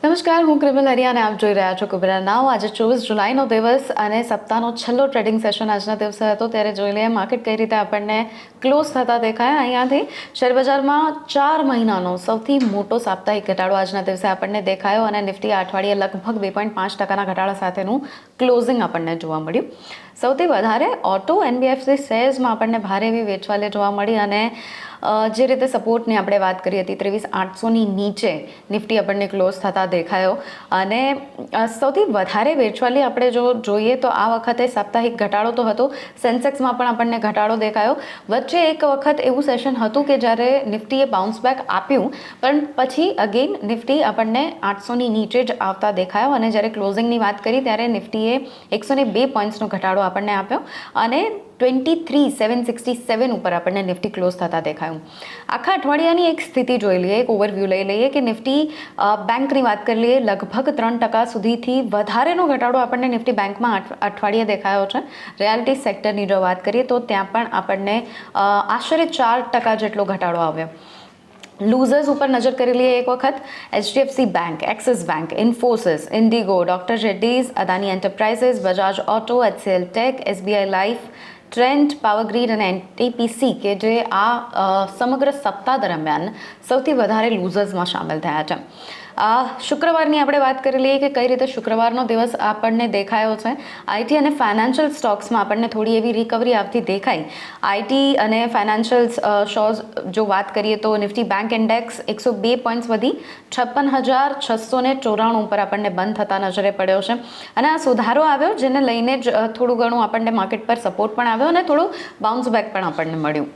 નમસ્કાર, હું ક્રિમિલ હરિયા અને આપ જોઈ રહ્યા છો કુબેરા નાવ. આજે 24 જુલાઈનો દિવસ અને સપ્તાહનો છેલ્લો ટ્રેડિંગ સેશન આજના દિવસે હતો. ત્યારે જોઈ લઈએ માર્કેટ કઈ રીતે આપણને ક્લોઝ થતા દેખાય. અહીંયાથી શેરબજારમાં 4 મહિનાનો સૌથી મોટો સાપ્તાહિક ઘટાડો આજના દિવસે આપણને દેખાયો અને નિફ્ટી અઠવાડિયે લગભગ 2.5% ઘટાડા સાથેનું ક્લોઝિંગ આપણને જોવા મળ્યું. સૌથી વધારે ઓટો એનબીએફસી શેર્સમાં આપણને ભારે એવી વેચવાલી જોવા મળી અને જે રીતે સપોર્ટની આપણે વાત કરી હતી 23,800ની નીચે નિફ્ટી આપણને ક્લોઝ થતા દેખાયો અને સૌથી વધારે વેચવાલી આપણે જો જોઈએ તો આ વખતે સાપ્તાહિક ઘટાડો તો હતો. સેન્સેક્સમાં પણ આપણને ઘટાડો દેખાયો. વચ્ચે એક વખત એવું સેશન હતું કે જ્યારે નિફ્ટીએ બાઉન્સ બેક આપ્યું પણ પછી અગેન નિફ્ટી આપણને 800ની નીચે જ આવતા દેખાયો અને જ્યારે ક્લોઝિંગની વાત કરી ત્યારે નિફ્ટીએ 102 પોઈન્ટ્સનો ઘટાડો આપણને આપ્યો અને 23,767 ઉપર આપણને નિફ્ટી ક્લોઝ થતા દેખાયું. આખા અઠવાડિયાની એક સ્થિતિ જોઈ લઈએ, એક ઓવરવ્યૂ લઈ લઈએ કે નિફ્ટી બેંકની વાત કરી લઈએ. લગભગ 3% સુધીથી વધારેનો ઘટાડો આપણને નિફ્ટી બેંકમાં અઠવાડિયે દેખાયો છે. રિયાલિટી સેક્ટરની જો વાત કરીએ તો ત્યાં પણ આપણને આશરે 4% જેટલો ઘટાડો આવ્યો. લૂઝર્સ ઉપર નજર કરી લઈએ એક વખત. HDFC bank, axis bank, Infosys, IndiGo, doctor Reddy's, Adani enterprises, Bajaj auto, HCL tech, SBI life, Trent, power grid અને એનટીપીસી કે જે આ સમગ્ર સપ્તાહ દરમિયાન સૌથી વધારે લૂઝર્સમાં સામેલ થયા છે. શુક્રવારની આપણે વાત કરી લઈએ કે કઈ રીતે શુક્રવારનો દિવસ આપણને દેખાયો છે. આઈટી અને ફાઇનાન્શિયલ સ્ટોક્સમાં આપણને થોડી એવી રિકવરી આવતી દેખાઈ. આઈટી અને ફાઇનાન્શિયલ શોર્સ જો વાત કરીએ તો નિફ્ટી બેંક ઇન્ડેક્સ 102 પોઈન્ટ્સ વધી 56,694 ઉપર આપણને બંધ થતા નજરે પડ્યો છે અને આ સુધારો આવ્યો જેને લઈને જ થોડું ઘણું આપણને માર્કેટ પર સપોર્ટ પણ આવ્યો અને થોડું બાઉન્સ બેક પણ આપણને મળ્યું.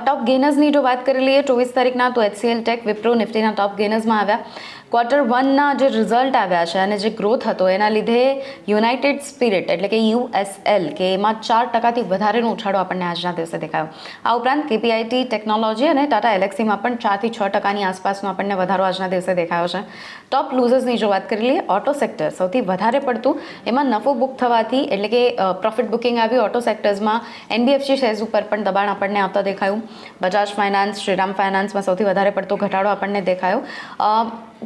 ટોપ ગેનર્સની જો વાત કરી લઈએ 24 તારીખના તો એચસીએલ ટેક, વિપ્રો નિફ્ટીના ટોપ ગેનર્સમાં આવ્યા. Q1ના જે રિઝલ્ટ આવ્યા છે અને જે ગ્રોથ હતો એના લીધે યુનાઇટેડ સ્પિરિટ એટલે કે યુએસએલ કે એમાં 4%થી વધારેનો ઉછાળો આપણને આજના દિવસે દેખાયો. આ ઉપરાંત કેપીઆઈટી ટેકનોલોજી અને ટાટા એલેક્સીમાં પણ 4થી 6% આસપાસનો આપણને વધારો આજના દિવસે દેખાયો છે. ટોપ લૂઝર્સની જો વાત કરી લઈએ ઓટો સેક્ટર સૌથી વધારે પડતું એમાં નફો બુક થવાથી એટલે કે પ્રોફિટ બુકિંગ આવ્યું. ઓટો સેક્ટર્સમાં એનબીએફસી શેર્સ ઉપર પણ દબાણ આપણને આવતા દેખાયું. બજાજ ફાઇનાન્સ, શ્રીરામ ફાઇનાન્સમાં સૌથી વધારે પડતો ઘટાડો આપણને દેખાયો.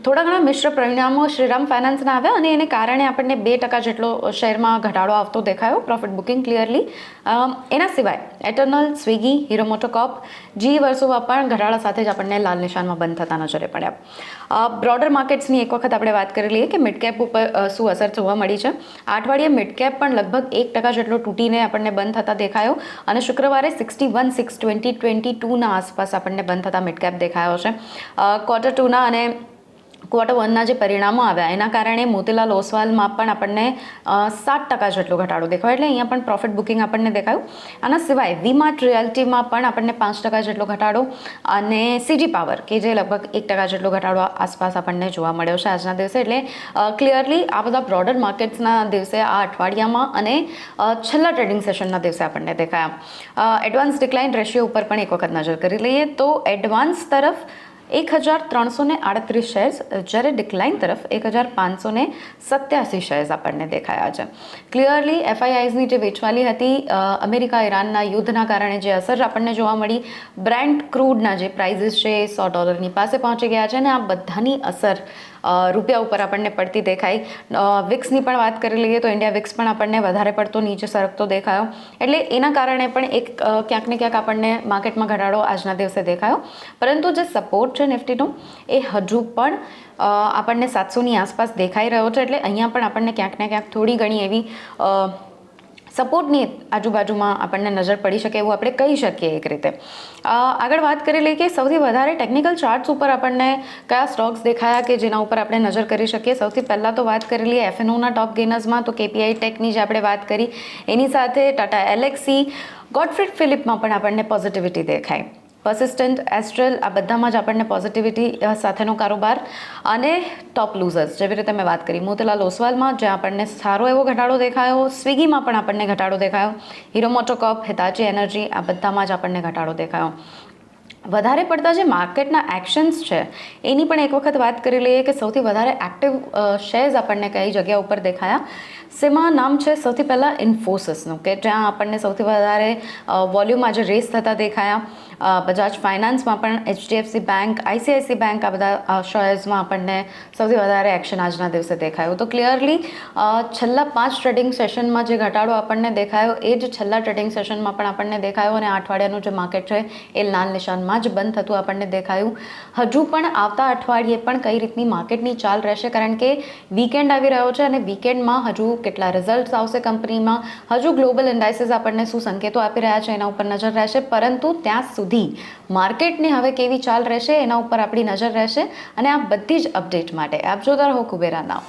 થોડા ઘણા મિશ્ર પરિણામો શ્રીરામ ફાઇનાન્સના આવ્યા અને એને કારણે આપણને 2% જેટલો શેરમાં ઘટાડો આવતો દેખાયો. Profit booking clearly. એના સિવાય એટર્નલ, સ્વિગી, હીરો મોટોકોર્પ, જી વર્સોવા પણ ઘટાડા સાથે જ આપણને લાલ નિશાનમાં બંધ થતા નજરે પડ્યા. બ્રોડર માર્કેટ્સની એક વખત આપણે વાત કરી લઈએ કે મિડ કેપ ઉપર શું અસર જોવા મળી છે. આ અઠવાડિયે મિડ કેપ પણ લગભગ 1% જેટલો તૂટીને આપણને બંધ થતા દેખાયો અને શુક્રવારે 61, 620, 22ના આસપાસ આપણને બંધ થતા મિડ કેપ દેખાયો છે. Q2ના અને Q1ના જે પરિણામો આવ્યા એના કારણે મોતીલાલ ઓસ્વાલમાં પણ આપણને 7% જેટલો ઘટાડો દેખાયો એટલે અહીંયા પણ પ્રોફિટ બુકિંગ આપણને દેખાયું. આના સિવાય વીમાર્ટ રિયાલિટીમાં પણ આપણને 5% જેટલો ઘટાડો અને સીજી પાવર કે જે લગભગ 1% જેટલો ઘટાડો આસપાસ આપણને જોવા મળ્યો છે આજના દિવસે. એટલે ક્લિયરલી આ બધા બ્રોડર માર્કેટ્સના દિવસે આ અઠવાડિયામાં અને છેલ્લા ટ્રેડિંગ સેશનના દિવસે આપણને દેખાયા. એડવાન્સ ડિક્લાઇન રેશિયો ઉપર પણ એક વખત નજર કરી લઈએ તો એડવાન્સ તરફ 1,338 શેર્સ જ્યારે ડિક્લાઇન તરફ 1,587 શેર્સ આપણને દેખાયા છે. ક્લિયરલી એફઆઈઆઈઝની જે વેચવાલી હતી અમેરિકા ઈરાનના યુદ્ધના કારણે જે અસર આપણને જોવા મળી, બ્રેન્ટ ક્રૂડના જે પ્રાઇઝીસ છે $100 પાસે પહોંચી ગયા છે અને આ બધાની અસર રૂપિયા ઉપર આપણને પડતી દેખાઈ. વિક્સની પણ વાત કરી લઈએ તો ઇન્ડિયા વિક્સ પણ આપણને વધારે પડતો નીચે સરકતો દેખાયો એટલે એના કારણે પણ એક ક્યાંક ને ક્યાંક આપણને માર્કેટમાં ઘટાડો આજના દિવસે દેખાયો. પરંતુ જે સપોર્ટ છે નિફ્ટીનો એ હજુ પણ આપણને 700ની આસપાસ દેખાઈ રહ્યો છે એટલે અહીંયા પણ આપણને ક્યાંક ને ક્યાંક થોડી ઘણી એવી સપોર્ટની આજુબાજુમાં આપણને નજર પડી શકે એવું આપણે કહી શકીએ એક રીતે. આગળ વાત કરી લઈએ કે સૌથી વધારે ટેકનિકલ ચાર્ટ્સ ઉપર આપણને કયા સ્ટોક્સ દેખાયા કે જેના ઉપર આપણે નજર કરી શકીએ. સૌથી પહેલાં તો વાત કરી લઈએ એફએનઓના ટોપ ગેનર્સમાં તો કેપીઆઈ ટેકની જે આપણે વાત કરી એની સાથે ટાટા એલેક્સી, ગોડફ્રીડ ફિલિપમાં પણ આપણને પોઝિટિવિટી દેખાય. પર્સિસ્ટન્ટ, એસ્ટ્રલ આ બધામાં જ આપણને પોઝિટિવિટી સાથેનો કારોબાર અને ટોપ લૂઝર્સ જેવી રીતે મેં વાત કરી મોતીલાલ ઓસ્વાલમાં જ્યાં આપણને સારો એવો ઘટાડો દેખાયો. સ્વિગીમાં પણ આપણને ઘટાડો દેખાયો. હીરો મોટોકોર્પ, હિતાચી એનર્જી આ બધામાં જ આપણને ઘટાડો દેખાયો. વધારે પડતા જે માર્કેટના એક્શન્સ છે એની પણ એક વખત વાત કરી લઈએ કે સૌથી વધારે એક્ટિવ શેર્સ આપણને કઈ જગ્યા ઉપર દેખાયા. સેમાં નામ છે સૌથી પહેલાં ઇન્ફોસિસનું કે જ્યાં આપણને સૌથી વધારે વોલ્યુમ આજે રેસ થતા દેખાયા. બજાજ ફાઇનાન્સમાં પણ HDFC બેંક, ICICI બેંક, આ બધા શેર્સમાં આપણને સૌથી વધારે એક્શન આજના દિવસે દેખાયું. તો ક્લિયરલી છેલ્લા 5 ટ્રેડિંગ સેશનમાં જે ઘટાડો આપણને દેખાયો એ જ છેલ્લા ટ્રેડિંગ સેશનમાં પણ આપણને દેખાયો, અને અઠવાડિયાનું જે માર્કેટ છે એ લાલ નિશાનમાં જ બંધ થતું આપણને દેખાયું. હજુ પણ આવતા અઠવાડિયે પણ કઈ રીતની માર્કેટની ચાલ રહેશે, કારણ કે વીકેન્ડ આવી રહ્યો છે અને વીકેન્ડમાં હજુ કેટલા રિઝલ્ટ્સ આવશે કંપનીમાં, હજુ ગ્લોબલ ઇન્ડાઇસીસ આપણને શું સંકેતો આપી રહ્યા છે એના ઉપર નજર રહેશે. પરંતુ ત્યાં સુધી માર્કેટની હવે કેવી ચાલ રહેશે એના ઉપર આપણી નજર રહેશે. અને આ બધી જ અપડેટ માટે આપ જોતા રહો કુબેરા નાવ.